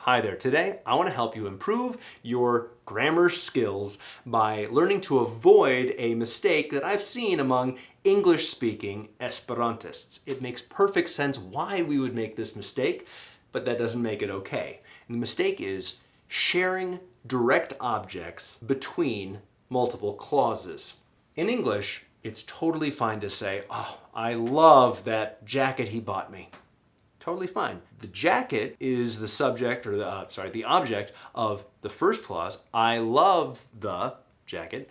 Hi there. Today, I want to help you improve your grammar skills by learning to avoid a mistake that I've seen among English-speaking Esperantists. It makes perfect sense why we would make this mistake, but that doesn't make it okay. And the mistake is sharing direct objects between multiple clauses. In English, it's totally fine to say, "Oh, I love that jacket he bought me." Totally fine. The jacket is the subject, or the object of the first clause, I love the jacket,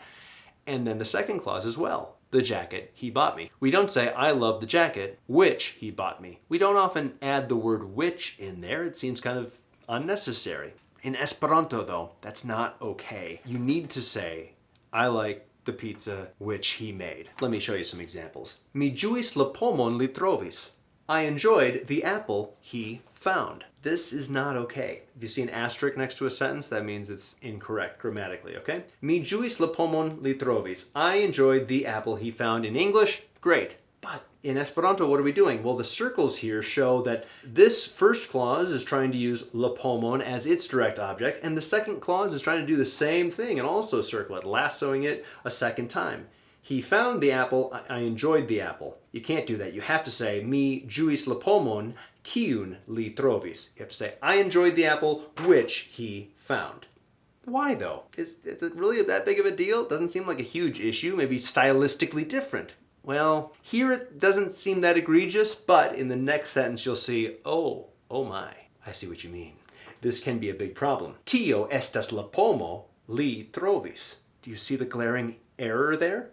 and then the second clause as well, the jacket he bought me. We don't say, I love the jacket which he bought me. We don't often add the word which in there. It seems kind of unnecessary. In Esperanto, though, that's not okay. You need to say, I like the pizza which he made. Let me show you some examples. Mi ĝuis la pomon li trovis. I enjoyed the apple he found. This is not okay. If you see an asterisk next to a sentence, that means it's incorrect grammatically, okay? Mi ĝuis la pomon li trovis. I enjoyed the apple he found. In English, great. But in Esperanto, what are we doing? Well, the circles here show that this first clause is trying to use la pomon as its direct object, and the second clause is trying to do the same thing and also circle it, lassoing it a second time. He found the apple, I enjoyed the apple. You can't do that. You have to say, mi ĝuis la pomon kiun li trovis. You have to say, I enjoyed the apple which he found. Why though? Is it really that big of a deal? It doesn't seem like a huge issue, maybe stylistically different. Well, here it doesn't seem that egregious, but in the next sentence you'll see, oh my, I see what you mean. This can be a big problem. Tio estas la pomo li trovis. Do you see the glaring error there?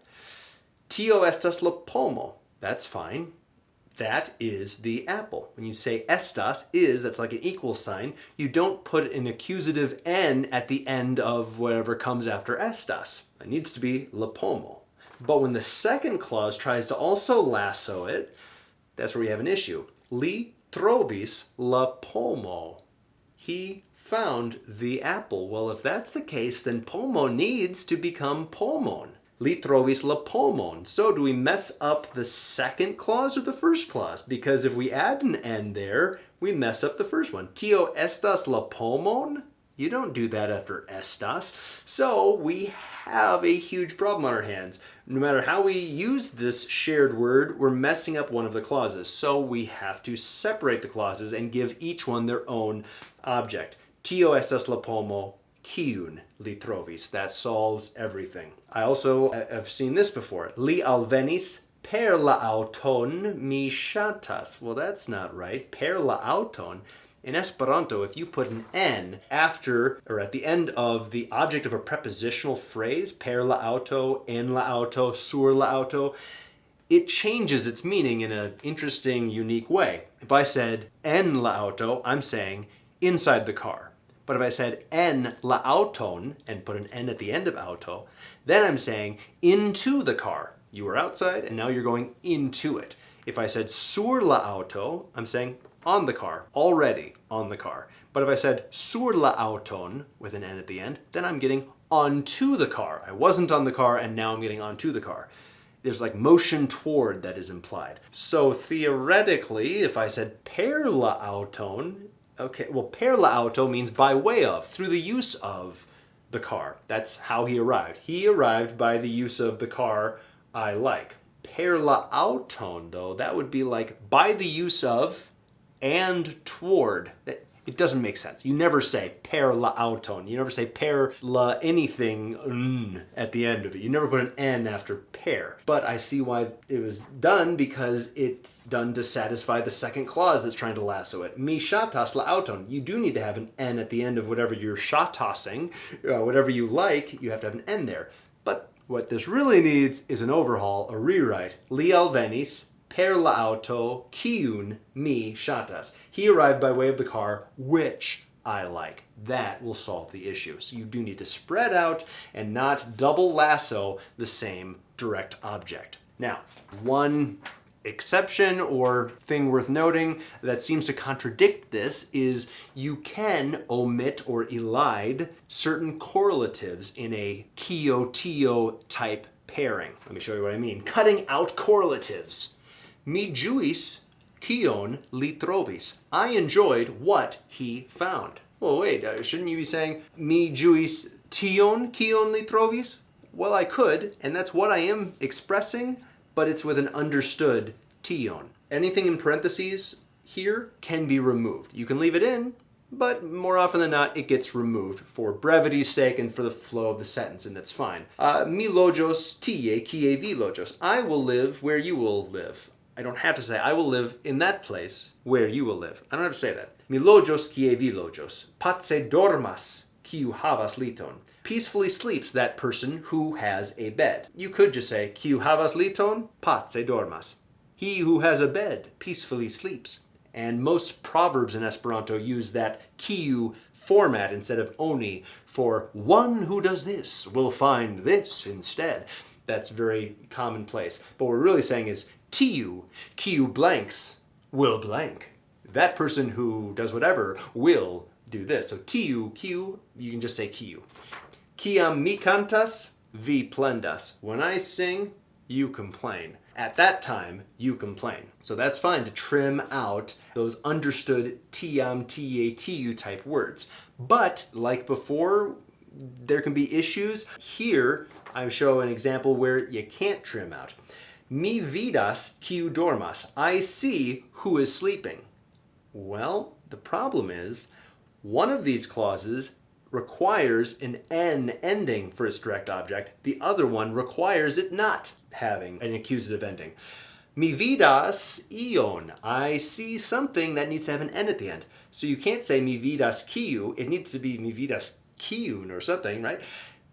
Tio estas la pomo. That's fine. That is the apple. When you say estas, is, that's like an equal sign, you don't put an accusative n at the end of whatever comes after estas. It needs to be la pomo. But when the second clause tries to also lasso it, that's where we have an issue. Li trovis la pomo. He found the apple. Well, if that's the case, then pomo needs to become pomon. Li trovis la pomon. So do we mess up the second clause or the first clause? Because if we add an n there, we mess up the first one. Tio estas la pomon? You don't do that after estas. So we have a huge problem on our hands. No matter how we use this shared word, we're messing up one of the clauses. So we have to separate the clauses and give each one their own object. Tio estas la pomo kiun li trovis. That solves everything. I also have seen this before. Li alvenis per la auton mi ŝatas. Well, that's not right. Per la auton. In Esperanto, if you put an n after or at the end of the object of a prepositional phrase, per la auto, en la auto, sur la auto, it changes its meaning in an interesting, unique way. If I said en la auto, I'm saying inside the car. But if I said en la auton and put an n at the end of auto, then I'm saying into the car. You were outside and now you're going into it. If I said sur la auto, I'm saying on the car, already on the car. But if I said sur la auton with an n at the end, then I'm getting onto the car. I wasn't on the car and now I'm getting onto the car. There's like motion toward that is implied. So theoretically, if I said per la auton, okay, well, per la auto means by way of, through the use of the car. That's how he arrived. He arrived by the use of the car I like. Per la auton, though, that would be like by the use of and toward. It doesn't make sense. You never say per la auton. You never say per la anything at the end of it. You never put an n after per. But I see why it was done, because it's done to satisfy the second clause that's trying to lasso it. Mi ŝatas la auton. You do need to have an n at the end of whatever you're ŝatasing, whatever you like, you have to have an n there. But what this really needs is an overhaul, a rewrite. Li alvenis per la auto kiun mi ŝatas. He arrived by way of the car which I like. That will solve the issue. So you do need to spread out and not double lasso the same direct object. Now, one exception or thing worth noting that seems to contradict this is you can omit or elide certain correlatives in a kio-tio type pairing. Let me show you what I mean. Cutting out correlatives. Mi ĝuis kion li trovis. I enjoyed what he found. Well, wait, shouldn't you be saying mi ĝuis tiun kion li trovis? Well, I could, and that's what I am expressing, but it's with an understood tiun. Anything in parentheses here can be removed. You can leave it in, but more often than not, it gets removed for brevity's sake and for the flow of the sentence, and that's fine. Mi loĝos tie kie vi loĝos. I will live where you will live. I don't have to say, I will live in that place where you will live. I don't have to say that. Mi loĝos kie vi loĝos. Pace dormas kiu havas liton. Peacefully sleeps that person who has a bed. You could just say, kiu havas liton, pace dormas. He who has a bed peacefully sleeps. And most proverbs in Esperanto use that kiu format instead of oni for one who does this will find this instead. That's very commonplace. But what we're really saying is tiu, kiu blanks, will blank. That person who does whatever will do this. So tiu, kiu, you can just say kiu. Kiam mi cantas, vi plendas. When I sing, you complain. At that time, you complain. So that's fine to trim out those understood tiam, tie, tiu type words. But like before, there can be issues. Here, I show an example where you can't trim out. Mi vidas kiu dormas. I see who is sleeping. Well, the problem is, one of these clauses requires an N ending for its direct object. The other one requires it not having an accusative ending. Mi vidas ion. I see something that needs to have an N at the end. So you can't say mi vidas kiu. It needs to be mi vidas kiun or something, right?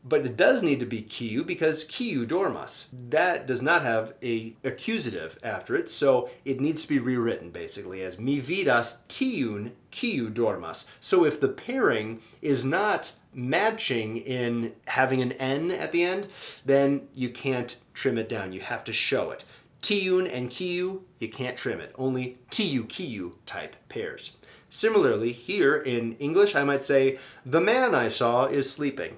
But it does need to be kiu because kiu dormas. That does not have a accusative after it, so it needs to be rewritten basically as mi vidas tiun kiu dormas. So if the pairing is not matching in having an N at the end, then you can't trim it down. You have to show it. Tiun and kiu, you can't trim it. Only tiu kiu type pairs. Similarly, here in English, I might say, the man I saw is sleeping.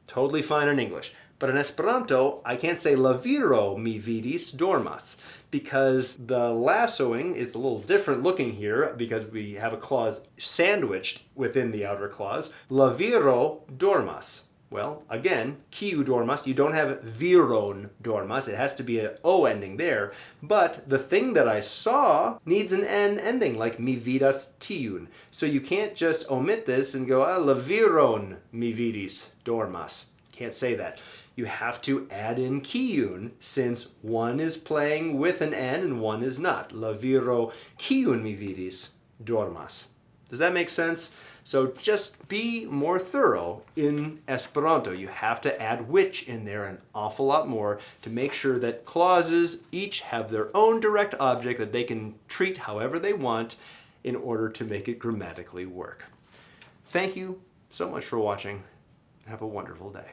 Totally fine in English. But in Esperanto, I can't say la viro mi vidis dormas because the lassoing is a little different looking here because we have a clause sandwiched within the outer clause. La viro dormas. Well, again, kiu dormas, you don't have viron dormas. It has to be an O ending there. But the thing that I saw needs an N ending, like mi vidas tiun. So you can't just omit this and go, la viron mi vidis dormas. Can't say that. You have to add in kiun since one is playing with an N and one is not. La viro kiun mi vidis dormas. Does that make sense? So just be more thorough in Esperanto. You have to add which in there an awful lot more to make sure that clauses each have their own direct object that they can treat however they want in order to make it grammatically work. Thank you so much for watching. Have a wonderful day.